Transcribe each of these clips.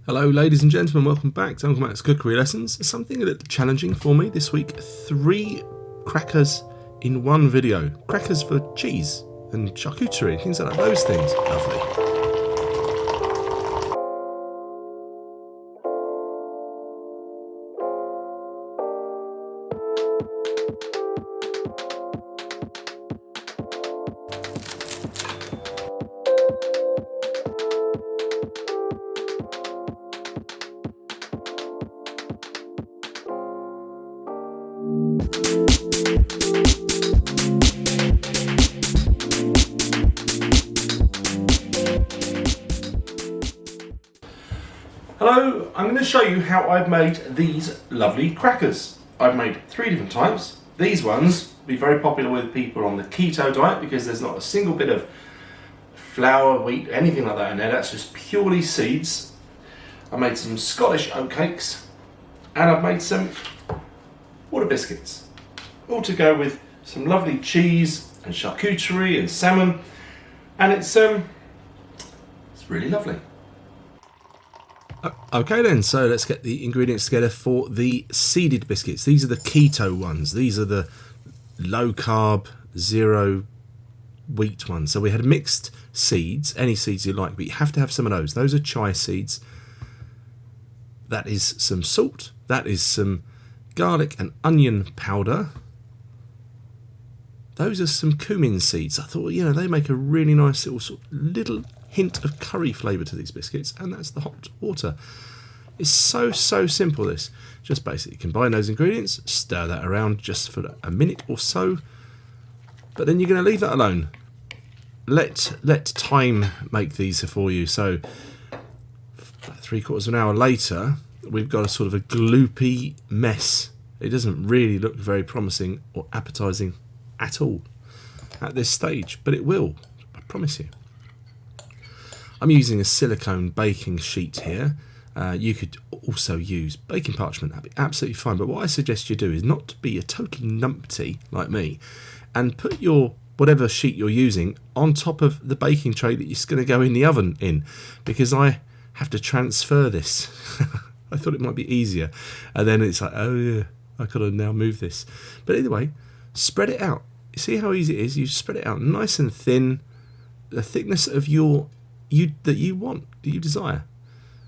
Hello ladies and gentlemen, welcome back to Uncle Matt's Cookery Lessons. Something a little challenging for me this week. 3 crackers in one video. Crackers for cheese and charcuterie, things like those things. Lovely. Hello, I'm going to show you how I've made these lovely crackers. I've made 3 different types. These ones will be very popular with people on the keto diet because there's not a single bit of flour, wheat, anything like that in there. That's just purely seeds. I made some Scottish oatcakes and I've made some water biscuits. All to go with some lovely cheese and charcuterie and salmon, and it's really lovely. Okay then, so let's get the ingredients together for the seeded biscuits. These are the keto ones. These are the low carb, 0 wheat ones. So we had mixed seeds, any seeds you like, but you have to have some of those. Those are chia seeds. That is some salt. That is some garlic and onion powder. Those are some cumin seeds. I thought, you know, they make a really nice little hint of curry flavour to these biscuits, and that's the hot water. It's so simple, this. Just basically combine those ingredients, stir that around just for a minute or so, but then you're going to leave that alone. Let time make these for you. So about 3/4 of an hour later, we've got a sort of a gloopy mess. It doesn't really look very promising or appetising at all at this stage, but it will, I promise you. I'm using a silicone baking sheet here. You could also use baking parchment, that'd be absolutely fine, but what I suggest you do is not to be a total numpty like me and put your whatever sheet you're using on top of the baking tray that you're going to go in the oven in, because I have to transfer this. I thought it might be easier, and then it's like, oh yeah, I gotta now move this. But anyway, spread it out. You see how easy it is? You spread it out nice and thin, the thickness of that you desire.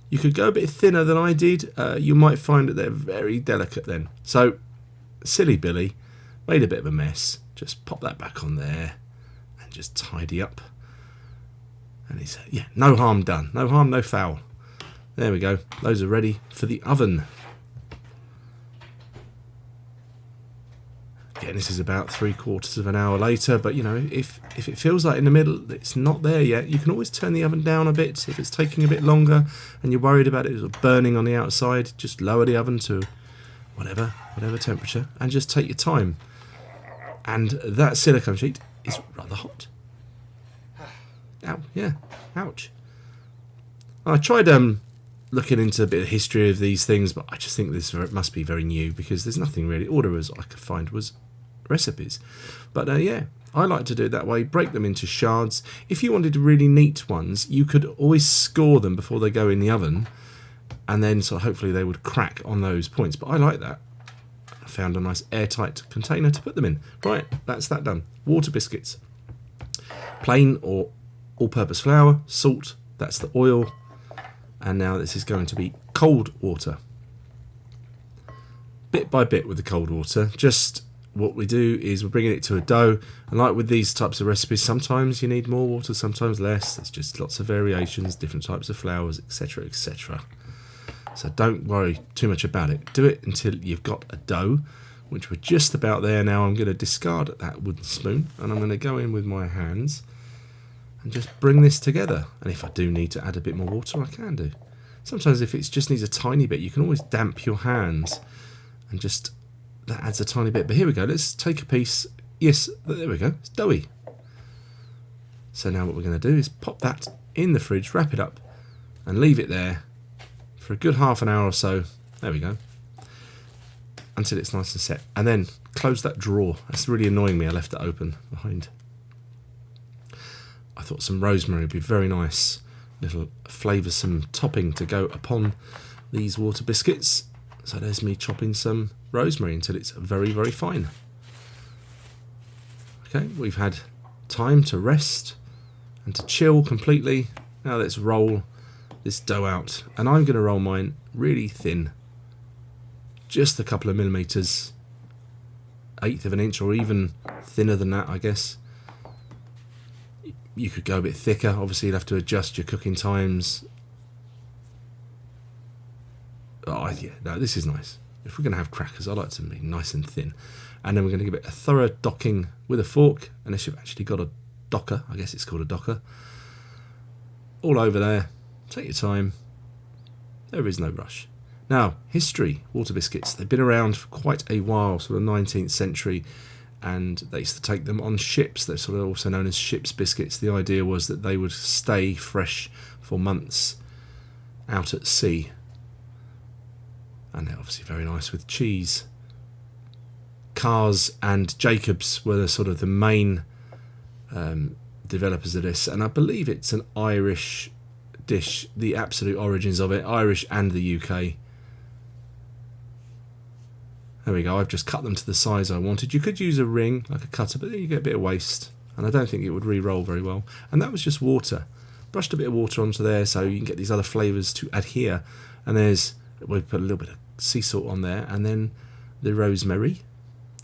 You could go a bit thinner than I did. You might find that they're very delicate then. So, silly Billy made a bit of a mess. Just pop that back on there and just tidy up. And it's, yeah, no harm done. No harm, no foul. There we go. Those are ready for the oven. Again, this is about 3/4 of an hour later, but you know, if it feels like in the middle it's not there yet, you can always turn the oven down a bit. If it's taking a bit longer and you're worried about it sort of burning on the outside, just lower the oven to whatever temperature and just take your time. And that silicone sheet is rather hot. Ow, yeah, ouch. I tried looking into a bit of history of these things, but I just think this must be very new because there's nothing really. All there was I could find was recipes. But yeah, I like to do it that way, break them into shards. If you wanted really neat ones, you could always score them before they go in the oven, and then so hopefully they would crack on those points. But I like that. I found a nice airtight container to put them in. Right, that's that done. Water biscuits. Plain or all-purpose flour, salt, that's the oil. And now this is going to be cold water. Bit by bit with the cold water. Just what we do is we're bringing it to a dough. And like with these types of recipes, sometimes you need more water, sometimes less. There's just lots of variations, different types of flours, etc, etc. So don't worry too much about it. Do it until you've got a dough, which we're just about there now. I'm going to discard that wooden spoon and I'm going to go in with my hands and just bring this together. And if I do need to add a bit more water, I can do. Sometimes if it just needs a tiny bit, you can always damp your hands and just, that adds a tiny bit. But here we go, let's take a piece. Yes, there we go, it's doughy. So now what we're going to do is pop that in the fridge, wrap it up and leave it there for a good half an hour or so. There we go. Until it's nice and set. And then close that drawer. That's really annoying me, I left it open behind. I thought some rosemary would be very nice little flavoursome topping to go upon these water biscuits. So there's me chopping some rosemary until it's very, very fine. Okay, we've had time to rest and to chill completely. Now let's roll this dough out, and I'm going to roll mine really thin, just a couple of millimetres, 1/8 of an inch, or even thinner than that, I guess. You could go a bit thicker. Obviously you'd have to adjust your cooking times. Oh yeah, no, this is nice. If we're going to have crackers, I like to be nice and thin. And then we're going to give it a thorough docking with a fork, unless you've actually got a docker. I guess it's called a docker. All over there. Take your time. There is no rush. Now, history, water biscuits. They've been around for quite a while, sort of 19th century, and they used to take them on ships. They're sort of also known as ship's biscuits. The idea was that they would stay fresh for months out at sea. And they're obviously very nice with cheese. Cars and Jacobs were the sort of the main developers of this, and I believe it's an Irish dish, the absolute origins of it, Irish and the UK. There we go, I've just cut them to the size I wanted. You could use a ring, like a cutter, but then you get a bit of waste, and I don't think it would re-roll very well. And that was just water. Brushed a bit of water onto there so you can get these other flavours to adhere. And there's, we put a little bit of sea salt on there, and then the rosemary.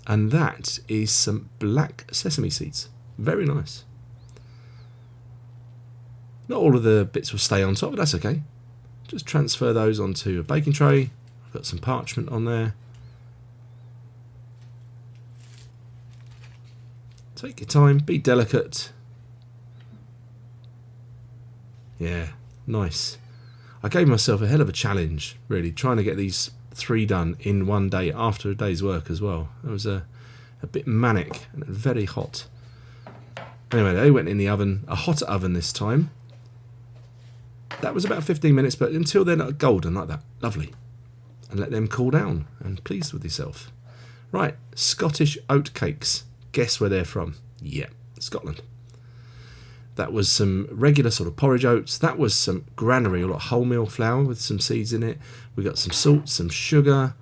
And that is some black sesame seeds. Very nice. Not all of the bits will stay on top, but that's okay. Just transfer those onto a baking tray. I've got some parchment on there. Take your time, be delicate. Yeah, nice. I gave myself a hell of a challenge, really, trying to get these 3 done in one day after a day's work as well. It was a bit manic and very hot. Anyway, they went in the oven, a hot oven this time. That was about 15 minutes, but until they're not golden like that. Lovely. And let them cool down, and pleased with yourself. Right, Scottish oatcakes. Guess where they're from? Yeah, Scotland. That was some regular sort of porridge oats. That was some granary, or like wholemeal flour with some seeds in it. We got some salt, some sugar,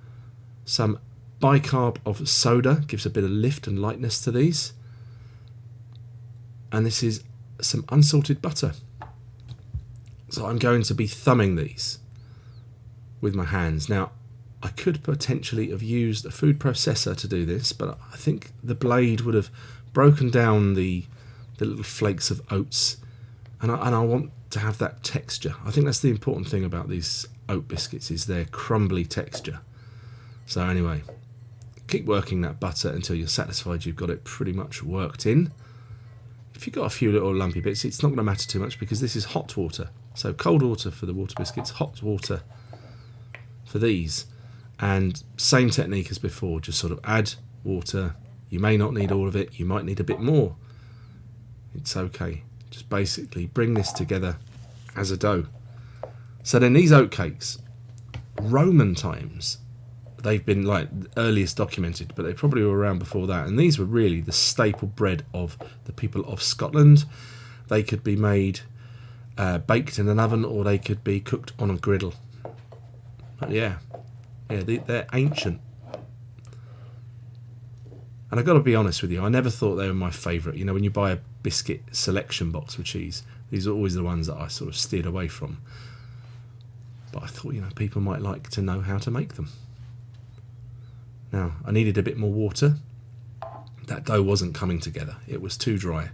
some bicarb of soda. Gives a bit of lift and lightness to these. And this is some unsalted butter. So I'm going to be thumbing these with my hands. Now, I could potentially have used a food processor to do this, but I think the blade would have broken down the little flakes of oats, and I want to have that texture. I think that's the important thing about these oat biscuits, is their crumbly texture. So anyway, keep working that butter until you're satisfied you've got it pretty much worked in. If you've got a few little lumpy bits, it's not going to matter too much because this is hot water. So cold water for the water biscuits, hot water for these. And same technique as before, just sort of add water. You may not need all of it, you might need a bit more. It's okay. Just basically bring this together as a dough. So then these oatcakes, Roman times, they've been like earliest documented, but they probably were around before that. And these were really the staple bread of the people of Scotland. They could be made baked in an oven, or they could be cooked on a griddle. But yeah, they're ancient. And I've got to be honest with you, I never thought they were my favourite. You know, when you buy a biscuit selection box with cheese, these are always the ones that I sort of steered away from. But I thought, you know, people might like to know how to make them. Now, I needed a bit more water. That dough wasn't coming together. It was too dry.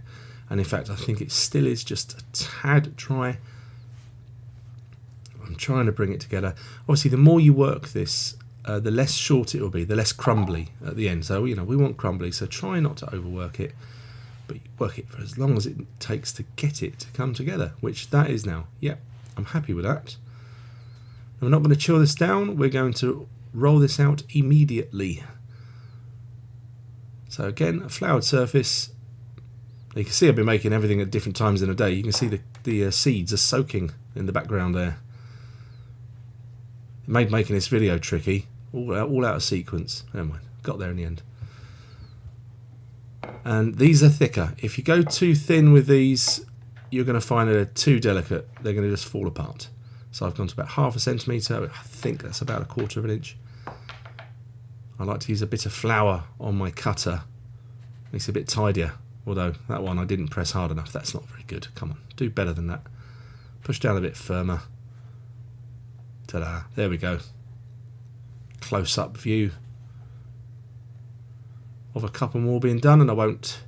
And in fact, I think it still is just a tad dry. I'm trying to bring it together. Obviously, the more you work this, the less short it will be, the less crumbly at the end. So, you know, we want crumbly, so try not to overwork it, but work it for as long as it takes to get it to come together, which that is now. Yep, I'm happy with that. And we're not going to chill this down, we're going to roll this out immediately. So again, a floured surface. You can see I've been making everything at different times in a day. You can see the seeds are soaking in the background there. It made making this video tricky, all out of sequence. Never mind, got there in the end. And these are thicker. If you go too thin with these, you're going to find that they're too delicate. They're going to just fall apart. So I've gone to about 1/2 centimetre. I think that's about 1/4 of an inch. I like to use a bit of flour on my cutter. Makes it a bit tidier. Although that one I didn't press hard enough. That's not very good. Come on, do better than that. Push down a bit firmer. Ta-da, there we go. Close-up view of a couple more being done, and I won't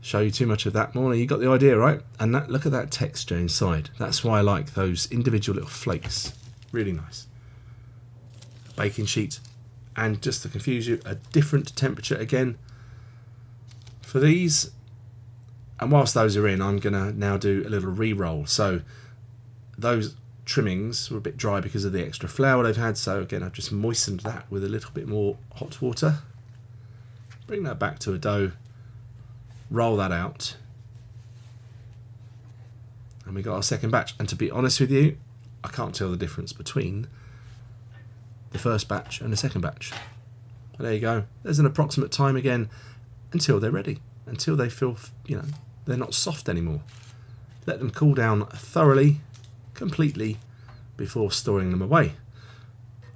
show you too much of that more. You got the idea, right? And that, look at that texture inside. That's why I like those individual little flakes. Really nice. Baking sheet, and just to confuse you, a different temperature again for these. And whilst those are in, I'm gonna now do a little re-roll. So those trimmings were a bit dry because of the extra flour they've had, so again I've just moistened that with a little bit more hot water. Bring that back to a dough, roll that out, and we got our second batch. And to be honest with you, I can't tell the difference between the first batch and the second batch. But there you go. There's an approximate time again until they're ready, until they feel, you know, they're not soft anymore. Let them cool down thoroughly, completely, before storing them away.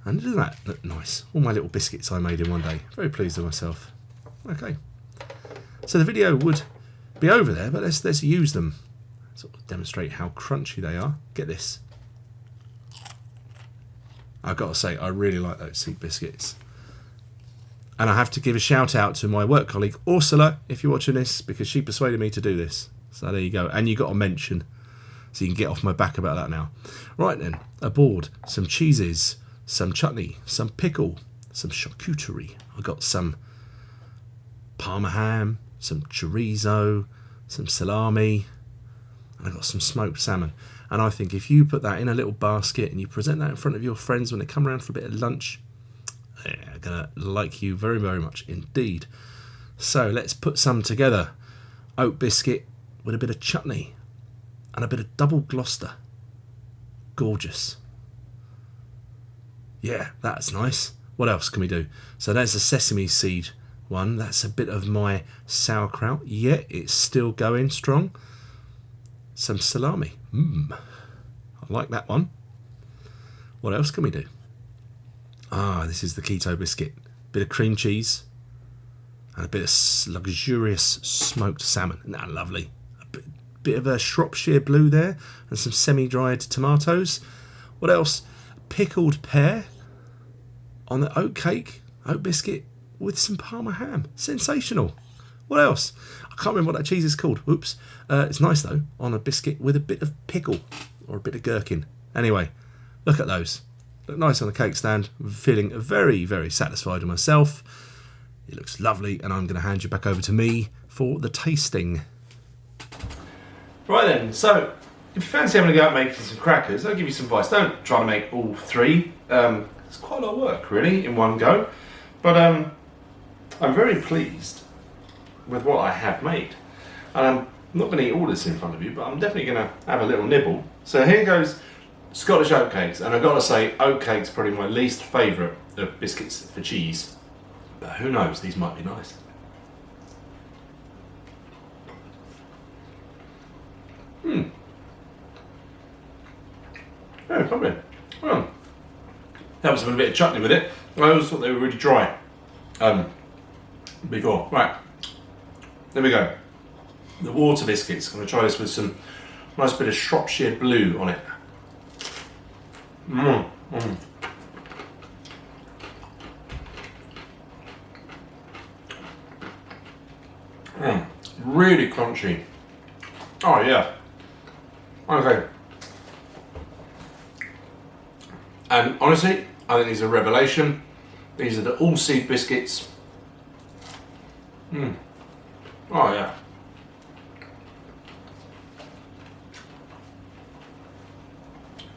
And doesn't that look nice? All my little biscuits I made in one day. Very pleased with myself. Okay, so the video would be over there, but let's use them, sort of demonstrate how crunchy they are. Get this. I've got to say, I really like those seed biscuits. And I have to give a shout out to my work colleague Ursula, if you're watching this, because she persuaded me to do this. So there you go. And you got a mention, so you can get off my back about that now. Right then, a board, some cheeses, some chutney, some pickle, some charcuterie. I got some Parma ham, some chorizo, some salami, and I got some smoked salmon. And I think if you put that in a little basket and you present that in front of your friends when they come around for a bit of lunch, they're going to like you very, very much indeed. So let's put some together. Oat biscuit with a bit of chutney and a bit of double Gloucester. Gorgeous. Yeah, that's nice. What else can we do? So there's a sesame seed one. That's a bit of my sauerkraut. Yeah, it's still going strong. Some salami. I like that one. What else can we do? Ah, this is the keto biscuit. Bit of cream cheese and a bit of luxurious smoked salmon. Isn't that lovely? A bit of a Shropshire blue there and some semi-dried tomatoes. What else? Pickled pear on the oat cake, oat biscuit with some Parma ham. Sensational. What else? I can't remember what that cheese is called. Oops. It's nice though, on a biscuit with a bit of pickle or a bit of gherkin. Anyway, look at those. Look nice on the cake stand. I'm feeling very, very satisfied with myself. It looks lovely, and I'm going to hand you back over to me for the tasting. Right then, so if you fancy having a go at making some crackers, I'll give you some advice. Don't try to make all three. It's quite a lot of work, really, in one go. But I'm very pleased with what I have made. And I'm not going to eat all this in front of you, but I'm definitely going to have a little nibble. So here goes Scottish oatcakes, and I've got to say, oatcakes are probably my least favourite of biscuits for cheese. But who knows, these might be nice. Yeah, probably. Well, that was a bit of chutney with it. I always thought they were really dry before. Right, there we go. The water biscuits. I'm going to try this with some nice bit of Shropshire blue on it. Really crunchy. Oh yeah. Okay. And honestly, I think these are a revelation. These are the all-seed biscuits. Oh yeah.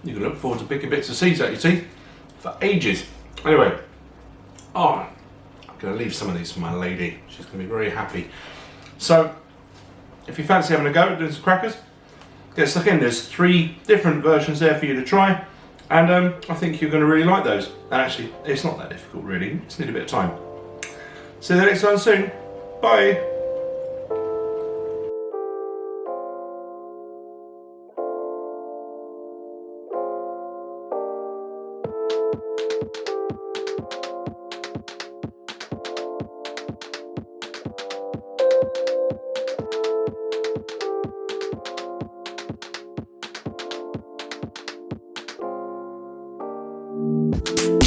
You can look forward to picking bits of seeds out your teeth for ages. Anyway, I'm going to leave some of these for my lady. She's going to be very happy. So, if you fancy having a go at doing some crackers, get stuck in. There's 3 different versions there for you to try, and I think you're going to really like those. And actually, it's not that difficult really. Just need a bit of time. See you the next one soon. Bye. Bye.